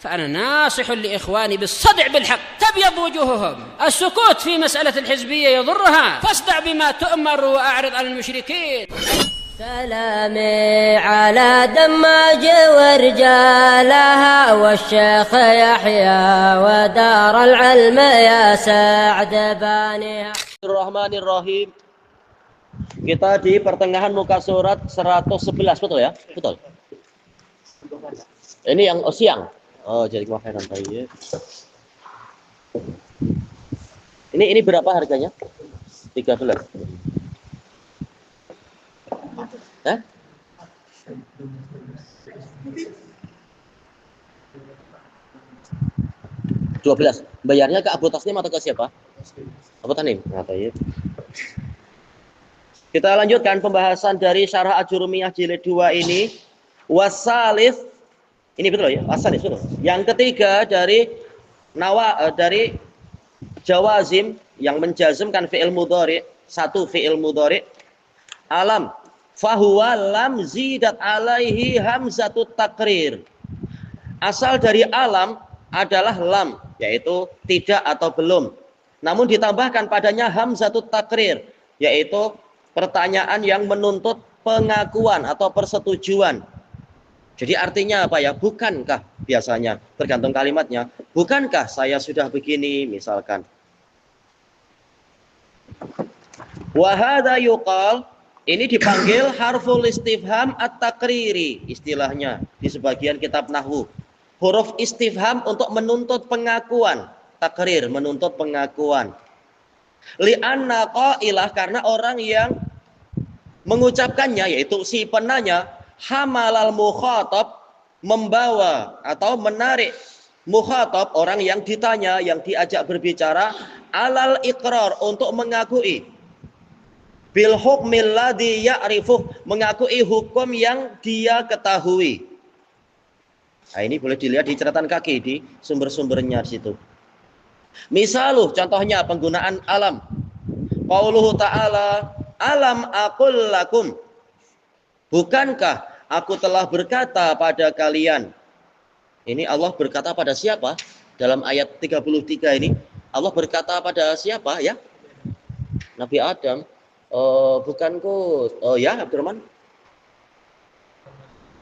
فأنا ناصح لإخواني بالصدع بالحق تبيض وجوههم. السكوت في مسألة الحزبية يضرها، فاصدع بما تؤمر وأعرض عن المشركين. سلامي على دماج ورجالها والشيخ يحيى ودار العلم يا سعد بانيها. Bismillahirrahmanirrahim. Kita di pertengahan muka surat 111, betul ya? Betul. Ini yang siang. Oh, jadi kemarin tadi. Ini berapa harganya? 13. Hah? 12. Bayarnya ke Abu Tasnim atau ke siapa? Abu Tasnim. Kita lanjutkan pembahasan dari Syarah Ajurumiyah jilid 2 ini. Wasalif. Ini betul ya? Wasalif betul. Yang ketiga dari jawazim yang menjazmkan fi'il mudhari, satu fi'il mudhari. Alam fahuwa lam zidat alaihi hamzatut takrir. Asal dari alam adalah lam, yaitu tidak atau belum. Namun ditambahkan padanya hamzatut takrir, yaitu pertanyaan yang menuntut pengakuan atau persetujuan. Jadi artinya apa ya? Bukankah, biasanya tergantung kalimatnya, bukankah saya sudah begini misalkan. Wa hadza yuqal, ini dipanggil harful istifham at-takriri, istilahnya di sebagian kitab nahwu. Huruf istifham untuk menuntut pengakuan, takrir menuntut pengakuan. Li'anna qailah, karena orang yang mengucapkannya yaitu si penanya, hamalal mukhatab, membawa atau menarik mukhatab, orang yang ditanya, yang diajak berbicara, alal iqrar, untuk mengakui, bil hukmil ladzi ya'rifuh, mengakui hukum yang dia ketahui. Nah, ini boleh dilihat di catatan kaki di sumber-sumbernya di situ. Misaluh, contohnya penggunaan alam. Qauluhu ta'ala, alam aqul lakum, bukankah aku telah berkata pada kalian. Ini Allah berkata pada siapa? Dalam ayat 33 ini Allah berkata pada siapa ya? Nabi Adam. Bukanku. Oh ya, Abdurrahman.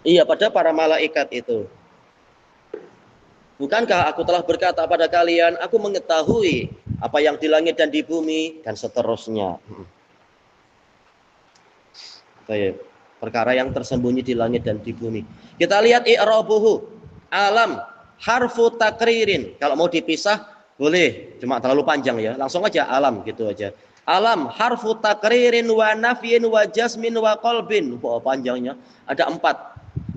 Iya, pada para malaikat itu. Bukankah aku telah berkata pada kalian, aku mengetahui apa yang di langit dan di bumi, dan seterusnya. Baik. Perkara yang tersembunyi di langit dan di bumi. Kita lihat i'rabuhu. Alam harfu takririn. Kalau mau dipisah boleh, cuma terlalu panjang ya. Langsung aja alam gitu aja. Alam harfu takririn wa nafyin wa jasmin wa qalbin. Panjangnya ada 4.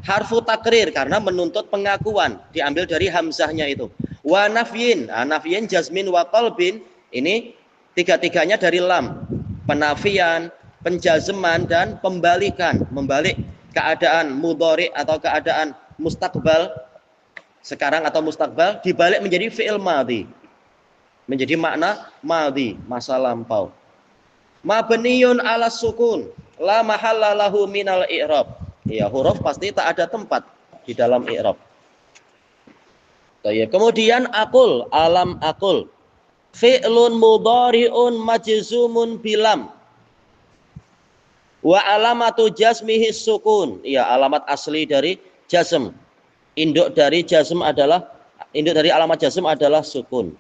Harfu takrir karena menuntut pengakuan, diambil dari hamzahnya itu. Wa nafyin, nafyin, jasmin, wa qalbin, ini tiga-tiganya dari lam. Penafian, penjazman, dan pembalikan, membalik keadaan mudhari atau keadaan mustaqbal sekarang atau mustaqbal, dibalik menjadi fi'il madhi, menjadi makna madhi, masa lampau. Mabniyun ala sukun, la mahalla lahu minal i'rab. Ya, huruf pasti tak ada tempat di dalam i'rab. Kemudian aqul, alam aqul, fi'lun mudhari'un majzumun bilam. Wa alamatu jazmihi sukun. Ya, alamat asli dari jazm. Induk dari alamat jazm adalah sukun.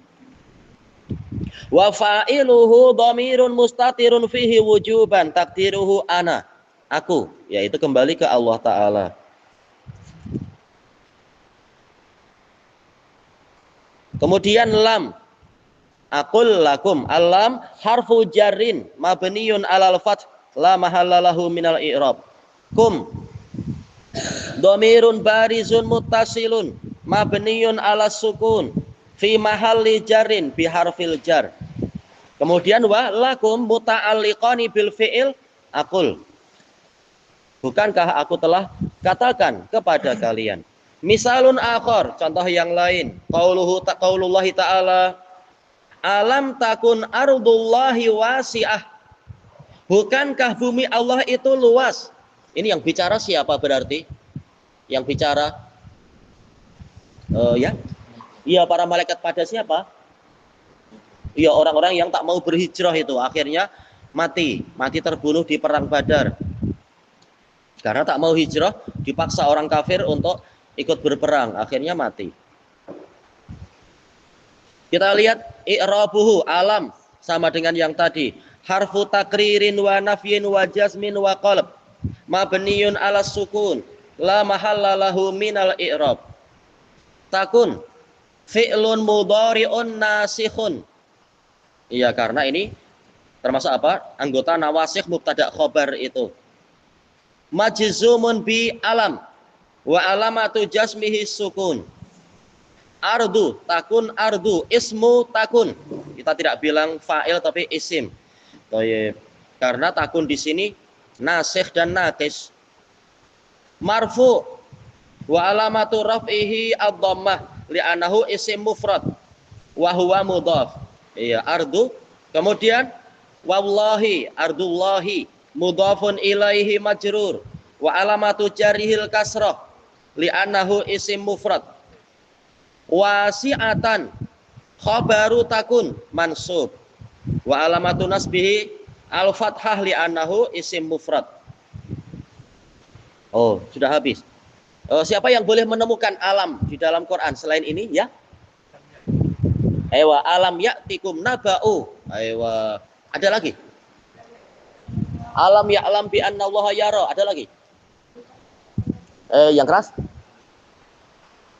Wa fa'iluhu dhamirun mustatirun fihi wujuban takdiruhu ana, aku, yaitu kembali ke Allah Ta'ala. Kemudian lam, aqul lakum, alam harfu jarrin mabniyun alal fath la mahallalahu minal i'rab. Kum dhamirun barizun muttasilun mabniyun ala sukun fi mahalli jarrin bi harfil jar. Kemudian wa lakum muta'alliqani bil fi'il aqul, bukankah aku telah katakan kepada kalian. Misalun akhar, contoh yang lain. Qaulullahi ta'ala, alam takun ardullahi wasi'ah, bukankah bumi Allah itu luas. Ini yang bicara siapa berarti? Yang bicara Ya, iya para malaikat pada siapa? Iya orang-orang yang tak mau berhijrah itu akhirnya mati terbunuh di perang Badar. Karena tak mau hijrah, dipaksa orang kafir untuk ikut berperang, akhirnya mati. Kita lihat i'rabuhu alam sama dengan yang tadi. Harfu takririn wa nafyin wa jazmin wa qalb. Mabniyun ala sukun. La mahalla lahu minal i'rab. Takun fi'lun mudhari'un nasikhun. Iya, karena ini termasuk apa? Anggota nawasikh mubtada khobar itu. Majzumun bi alam wa alamatu jasmihi sukun. Ardu takun ardu ismu takun. Kita tidak bilang fa'il tapi isim. Karena takun di sini nasikh dan nakis. Marfu wa alamatu raf'ihi ad-dhammah li'annahu isim mufrad wa huwa mudhaf. Iya, ardu. Kemudian wallahi ardullahi mudhafun ilaihi majrur wa alamatu jarihil kasrah li'annahu isim mufrad. Wasi'atan khabaru takun mansub wa alamatu nasbihi al-fathah li'annahu isim mufrad. Oh, sudah habis. Siapa yang boleh menemukan alam di dalam Quran selain ini ya? Aywa alam ya'tikum naba'u. Aywa. Ada lagi? Alam ya'lam bi anna Allah yara. Ada lagi? Yang keras?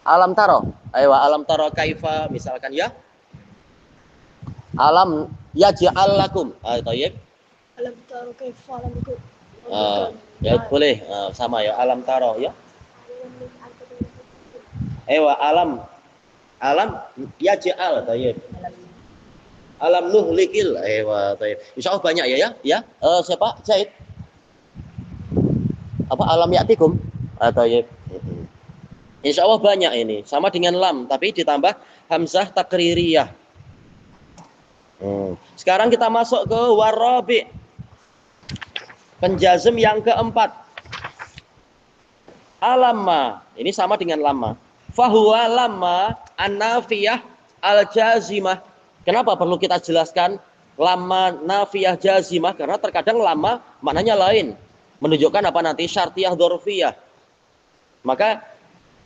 Alam taro. Aywa alam taro kaifa misalkan ya. Alam yaj'al lakum. Tayyib. Alam taro kaifa lakum. Ya boleh sama ya alam taro ya. Aywa alam yaj'al tayyib. Alam nuhlikil. Tayyib. Insyaallah banyak ya. Siapa? Zaid. Apa alam ya'tikum? Tayyib. Insyaallah banyak ini. Sama dengan lam tapi ditambah hamzah takririyah. Sekarang kita masuk ke warabi. Penjazm yang keempat. Alamma. Ini sama dengan lama. Fahuwa lamma an-nafiyah al-jazimah. Kenapa perlu kita jelaskan lama nafiyah jazimah? Karena terkadang lama maknanya lain. Menunjukkan apa nanti syartiyah dzarfiyah. Maka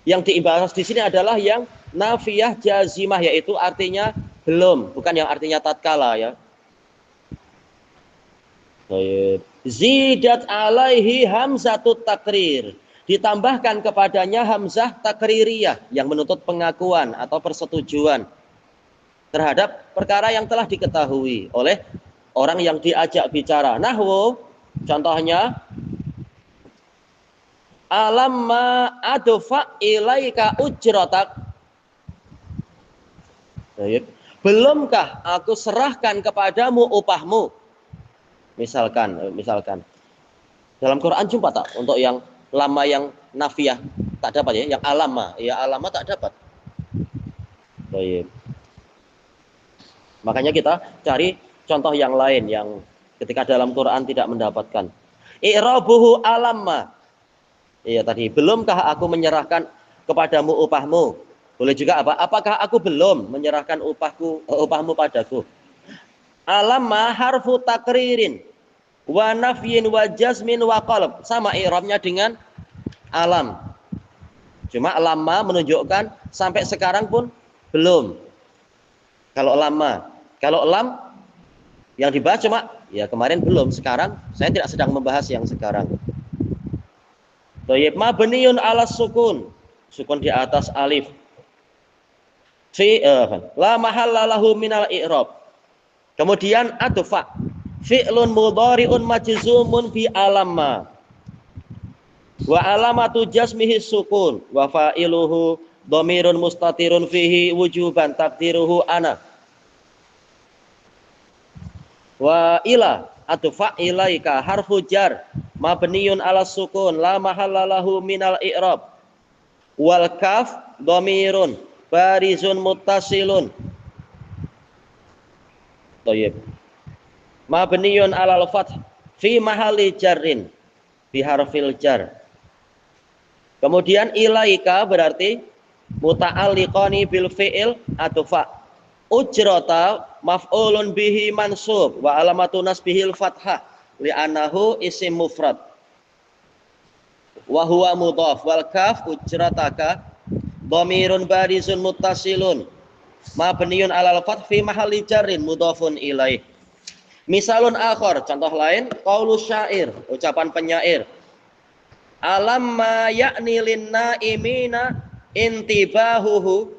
yang dibahas di sini adalah yang nafiyah jazimah, yaitu artinya belum, bukan yang artinya tatkala ya. Zidat alaihi hamzatut takrir. Ditambahkan kepadanya hamzah takririyah yang menuntut pengakuan atau persetujuan terhadap perkara yang telah diketahui oleh orang yang diajak bicara. Nahwu contohnya alamma adfa ilaika ujratak. Belumkah aku serahkan kepadamu upahmu? Misalkan dalam Quran jumpa tak untuk yang lama yang nafiyah tak dapat ya, yang alama tak dapat. Baik. Makanya kita cari contoh yang lain yang ketika dalam Quran tidak mendapatkan. I'rabuhu alamma. Iya tadi, belumkah aku menyerahkan kepadamu upahmu? Boleh juga apa? Apakah aku belum menyerahkan upahmu padaku? Alamma harfu takririn wa nafyin wa jazmin wa qalb. Sama i'rabnya dengan alam. Cuma lama menunjukkan sampai sekarang pun belum. Kalau lama, kalau lam yang dibahas cuma ya kemarin belum, sekarang saya tidak sedang membahas yang sekarang. Thayyib mabniun ala sukun. Sukun di atas alif. Fi la mahalla lahu minal i'rab. Kemudian adfa fi'lun mudhari'un majzumun bi alamma wa alamatu jazmihi sukun wa fa'iluhu dhamirun mustatirun fihi wujuban taqdiruhu ana wa ila adfa ilaika harfu jar mabniyun ala sukun la mahalla lahu minal i'rab wal kaf dhamirun barizun muttasilun. Thayyib mabniyun alal fath fi mahalli jarrin bi harfil jar. Kemudian ilaika berarti muta'alliqani bil fi'il adfa. Ujrata maf'ulun bihi mansub wa alamatu nasbihil fathah li'annahu isim mufrad. Wa huwa mudhaf wal kaf ujrataka dhamirun barizun muttasilun mabniun alal fath fi mahalli jarrin mudhafun ilaih. Misalun akhar, contoh lain, qaulu syair, ucapan penyair. Alam ma ya'ni linna imina intibahuhu,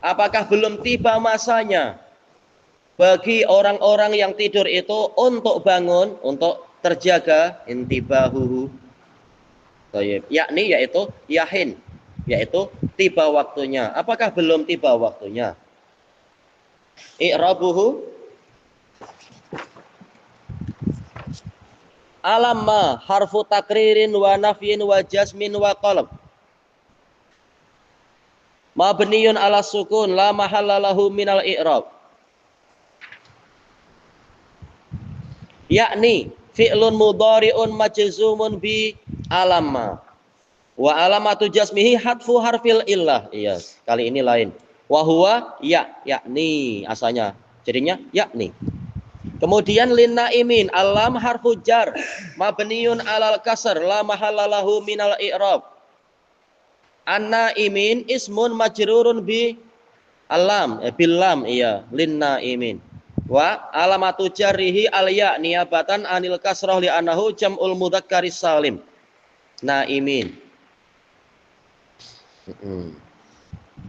apakah belum tiba masanya bagi orang-orang yang tidur itu untuk bangun, untuk terjaga, intibahuhu. Yakni yaitu yahin, yaitu tiba waktunya. Apakah belum tiba waktunya? I'rabuhu alamma harfu takririn wa nafyin wa jasmin wa qalb mabniyun ala sukun la mahalla lahu minal i'rab. Yakni fi'lun mudhari'un majzumun bi alamma wa alamatu jasmihi hatfu harfil illah. Iya, kali ini lain. Wa huwa yakni asalnya jadinya yakni. Kemudian lin naimin alam harfu jar mabniun alal kasr la mahalla lahu minal i'rab. An naimin ismun majrurun bi alam bil lam, iya, lin naimin. Wa alamatu jarrihi al ya niyabatan anil kasrah li annahu jam'ul mudzakkaris salim. Naimin.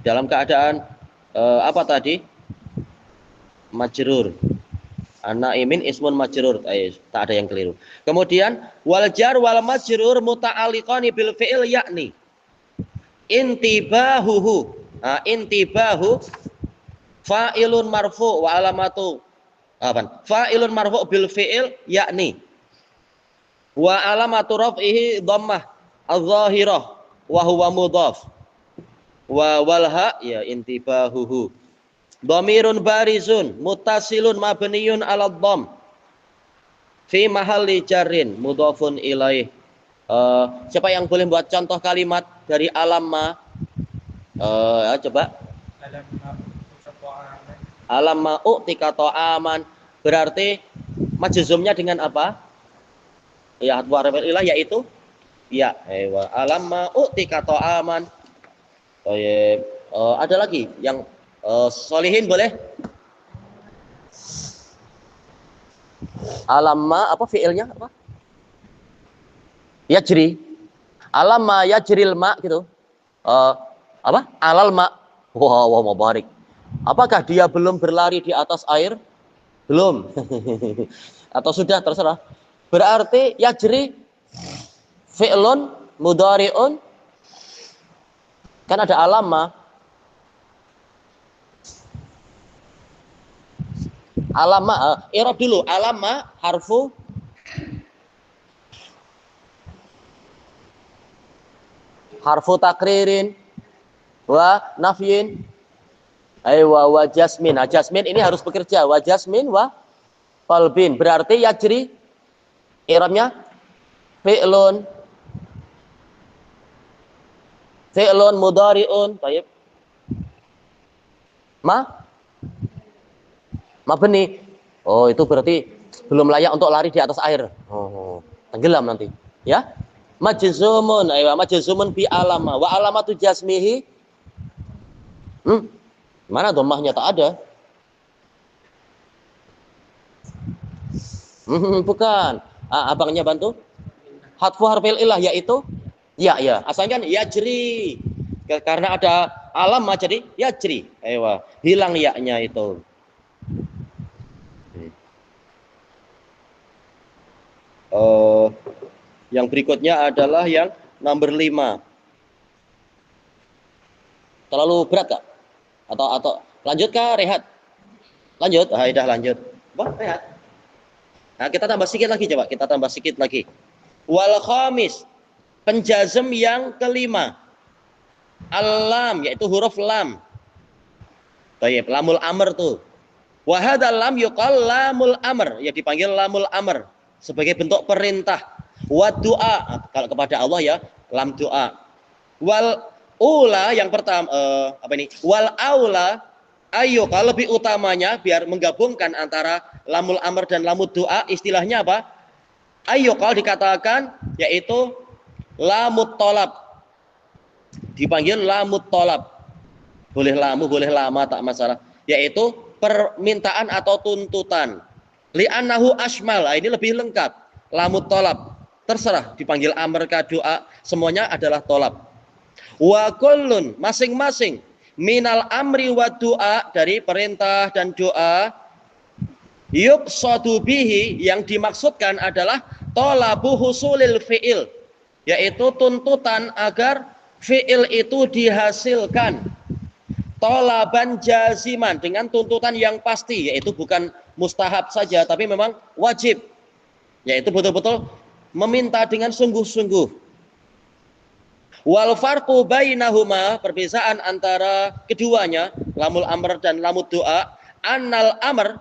Dalam keadaan apa tadi? Majrur. An-naimin ismun majrur, tak ada yang keliru. Kemudian wal jar wal majrur muta'alliqani bil fi'il yakni intibahuhu. Intibahu fa'ilun marfu wa alamatu apa? Fa'ilun marfu bil fi'il yakni wa alamatu raf'ihi dhammah adh-dhahirah wa huwa mudhaf wa walha ya intibahuhu. Dhamirun barizun muttasilun mabniyun 'ala dhamm fi mahalli jarrin mudhafun ilaih. Siapa yang boleh buat contoh kalimat dari alamma? Coba. Alamma u'tika ta'aman berarti majzumnya dengan apa? Ya hatfu harfil ilah yaitu ya. Alamma u'tika ta'aman. Ada lagi yang solihin boleh? Alamma apa fiilnya apa? Yajri. Alamma yajril ma gitu. Apa? Alal ma. Wah, mubarak. Apakah dia belum berlari di atas air? Belum. Atau sudah, terserah. Berarti yajri fi'lun mudhari'un kan ada alamma. Alamma, i'rab dulu. Alamma harfu takririn wa nafyin wa jasmin. Jasmin ini harus bekerja. Wa jasmin wa qalbin. Berarti yajri i'rabnya fi'lun mudhari'un. Baik. Mabni. Oh, itu berarti belum layak untuk lari di atas air. Oh, tenggelam nanti. Ya. Majzumun, majzumun bi alama wa alamatu jasmihi. Mana dhammahnya tak ada? Bukan. Abangnya bantu. Hatfu harfil ilah yaitu ya. Asalnya kan yajri. Karena ada alamah jadi yajri. Hilang ya-nya itu. Yang berikutnya adalah yang nomor 5. Terlalu berat kak? Atau lanjut kak? Rehat? Lanjut? Dah lanjut. Rehat. Nah, kita tambah sedikit lagi coba. Kita tambah sedikit lagi. Wal khamis, penjazm yang kelima. Al-lam, yaitu huruf lam. Baik, lamul amr tuh. Wa hadzal lam yuqal lamul amr, ya dipanggil lamul amr sebagai bentuk perintah. Wa du'a, kalau kepada Allah ya lam du'a. Wal Ula yang pertama apa ini? Wal aula ayo kalau lebih utamanya biar menggabungkan antara lamul amr dan lamul doa, istilahnya apa? Ayo kalau dikatakan yaitu lamut tolab, dipanggil lamut tolab, boleh lamu boleh lama tak masalah, yaitu permintaan atau tuntutan. Li'annahu asmal, ini lebih lengkap. Lamut tolab terserah dipanggil amr ka doa, semuanya adalah tolab. Wa kullun masing-masing minal amri wa doa, dari perintah dan doa, yuqsadu bihi yang dimaksudkan adalah tolabu husulil fi'il, yaitu tuntutan agar fi'il itu dihasilkan, tolaban jaziman, dengan tuntutan yang pasti, yaitu bukan mustahab saja tapi memang wajib, yaitu betul-betul meminta dengan sungguh-sungguh. Wal farqu bainahuma, perbedaan antara keduanya, lamul amr dan lamul doa, annal amr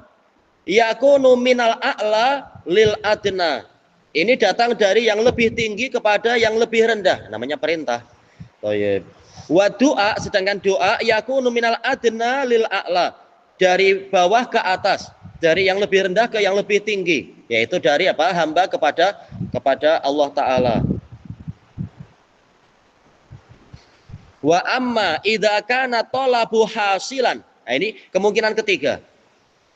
yakunu minal a'la lil adna. Ini datang dari yang lebih tinggi kepada yang lebih rendah, namanya perintah. Thayyib. Wa doa, sedangkan doa yakunu minal adna lil a'la, dari bawah ke atas, dari yang lebih rendah ke yang lebih tinggi, yaitu dari apa? Hamba kepada Allah Ta'ala. Wa amma idza kana talabu hasilan. Nah, ini kemungkinan ketiga.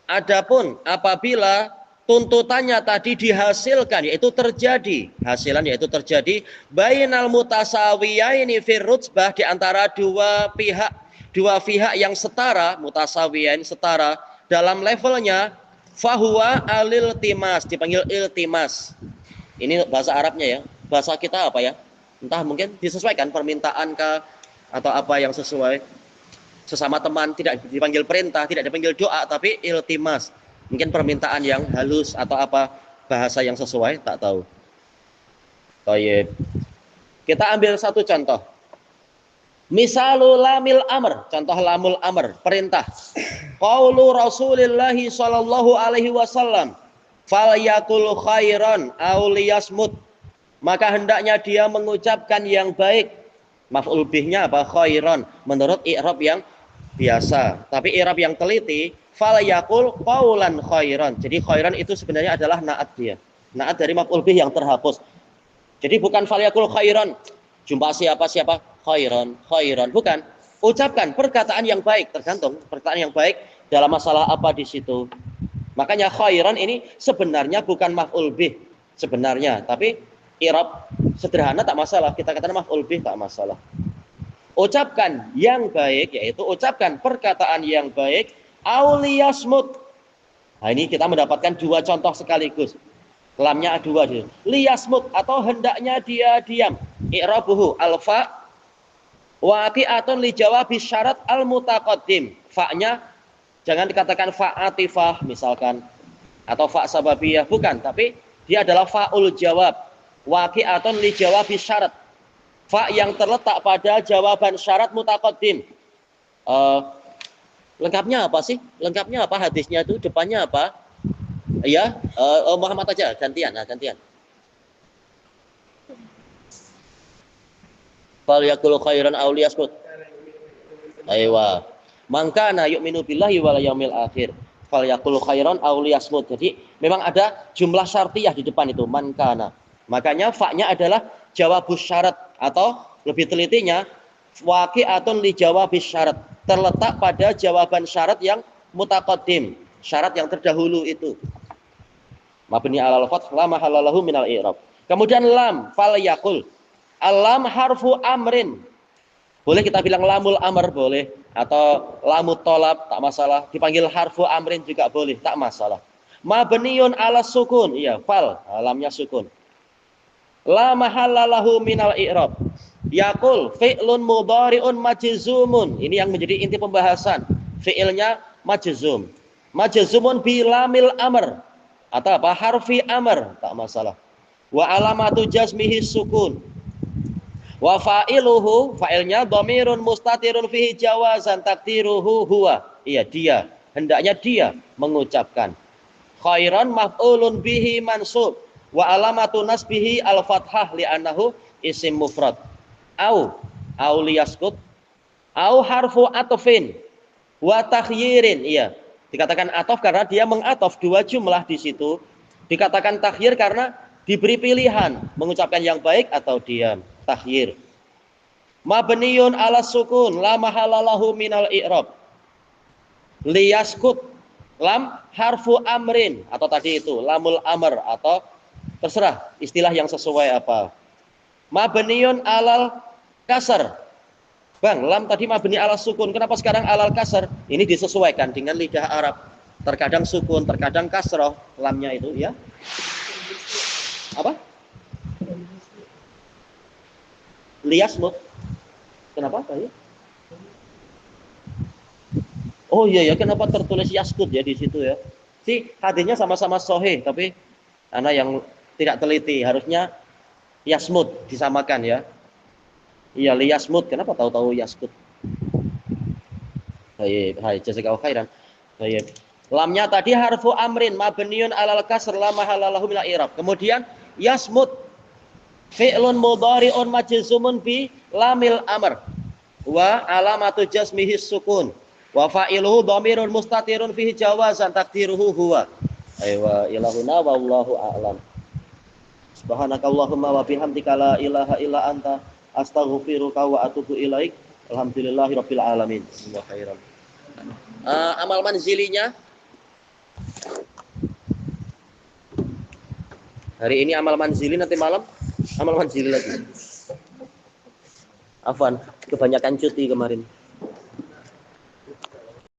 Adapun apabila tuntutannya tadi dihasilkan, yaitu terjadi, hasilan yaitu terjadi bainal mutasawiyaini fir rutbah, di antara dua pihak yang setara, mutasawiyain setara dalam levelnya, fahuwa aliltimas, dipanggil iltimas. Ini bahasa Arabnya ya. Bahasa kita apa ya? Entah, mungkin disesuaikan permintaan ke atau apa yang sesuai. Sesama teman tidak dipanggil perintah, tidak dipanggil doa, tapi iltimas. Mungkin permintaan yang halus atau apa bahasa yang sesuai, tak tahu. Baik. Kita ambil satu contoh. Misalul lamil amr, contoh lamul amr, perintah. Qaulu Rasulillah sallallahu alaihi wasallam, falyakul khairan aw liyasmut. Maka hendaknya dia mengucapkan yang baik. Maf'ul bihnya apa? Khairan, menurut i'rab yang biasa. Tapi i'rab yang teliti, falyakul qaulan khairan. Jadi khairan itu sebenarnya adalah naat dia. Naat dari maf'ul bih yang terhapus. Jadi bukan falyakul khairan, jumpa siapa khairan, bukan. Ucapkan perkataan yang baik, tergantung perkataan yang baik dalam masalah apa di situ. Makanya khairan ini sebenarnya bukan maf'ul bih sebenarnya, tapi i'rab sederhana tak masalah, kita katakan maf'ul bih tak masalah. Ucapkan yang baik, yaitu ucapkan perkataan yang baik, auliyasmut. Nah, ini kita mendapatkan dua contoh sekaligus. Lamnya dua dulu. Liyasmut, atau hendaknya dia diam. I'rabuhu alfa waqi'atun li jawabi syarat al mutaqaddim. Fa-nya jangan dikatakan fa atifah misalkan atau fa sababiyah, bukan, tapi dia adalah fa'ul jawab. Waqi'atun li jawabi syarat, fa yang terletak pada jawaban syarat mutaqaddim. Lengkapnya apa sih? Lengkapnya apa hadisnya itu? Depannya apa? Ya, Muhammad aja, gantian. Fal yakul khairan aw liyaskut. Aywa. Man kana yu'minu billahi wal yaumil akhir, fal yakul khairan aw liyasmut. Jadi memang ada jumlah syartiyah di depan itu, man kana. Makanya fa-nya adalah jawabus syarat, atau lebih telitinya waqi'atun li jawabis syarat, terletak pada jawaban syarat yang mutaqaddim, syarat yang terdahulu itu. Mabni alal fath la mahallalahu minal i'rab. Kemudian lam, fal yakul. Alam harfu amrin. Boleh kita bilang lamul amr, boleh, atau lamut tolab, tak masalah. Dipanggil harfu amrin juga boleh, tak masalah. Mabniun ala sukun, iya, fal, lamnya sukun. La mahallalahu minal i'rab. Yakul fi'lun mudhari'un majzumun. Ini yang menjadi inti pembahasan. Fi'ilnya majzum. Majzumun bi lamil amr, atau apa? Harfi amr, tak masalah. Wa alamatu jazmihi sukun. Wa fa'iluhu, fa'ilnya dhamirun mustatirun fihi jawazan takdiruhu huwa. Iya, dia. Hendaknya dia mengucapkan. Khairan maf'ulun bihi mansub. Wa alamatu nasbihi al-fathah li'annahu isim mufrad. Au au liyaskut, au harfu atofin wa takhyirin. Iya, dikatakan atof karena dia mengatof dua jumlah di situ. Dikatakan takhyir karena diberi pilihan mengucapkan yang baik atau diam. Takhyir. Mabniyun ala sukun la mahalalahu minal i'rab. Liyaskut, lam harfu amrin, atau tadi itu lamul amr, atau terserah istilah yang sesuai apa. Mabniyun alal kasar. Bang, lam tadi mabni ala sukun, kenapa sekarang alal kasar? Ini disesuaikan dengan lidah Arab. Terkadang sukun, terkadang kasroh lamnya itu, ya. Apa? Liyasmut. Kenapa tadi? Oh iya ya, kenapa tertulis yaskut ya di situ ya? Si hadisnya sama-sama sahih, tapi anak yang tidak teliti, harusnya yasmut disamakan ya. Iya, liyasmut, kenapa tahu-tahu yaskut? Baik, hai jazakallahu khairan. Baik. Lamnya tadi harfu amrin mabniun alal kasr la mahalalahu minal i'rab. Kemudian yasmut fi'lun mudhari'un majzumun bi lamil amr wa alamatu jazmihi sukun. Wa fa'iluhu dhamirun mustatirun fihi jawazan taqdiruhu huwa. Aywa ilahuna wallahu a'lam. Subhanakallahumma wa bihamdika la ilaha illa anta astaghfiruka wa atubu ilaik. Alhamdulillahirabbil alamin. Wa khairan. Amal manzilinya hari ini amal manzili, nanti malam amal manzili lagi. Afwan, kebanyakan cuti kemarin.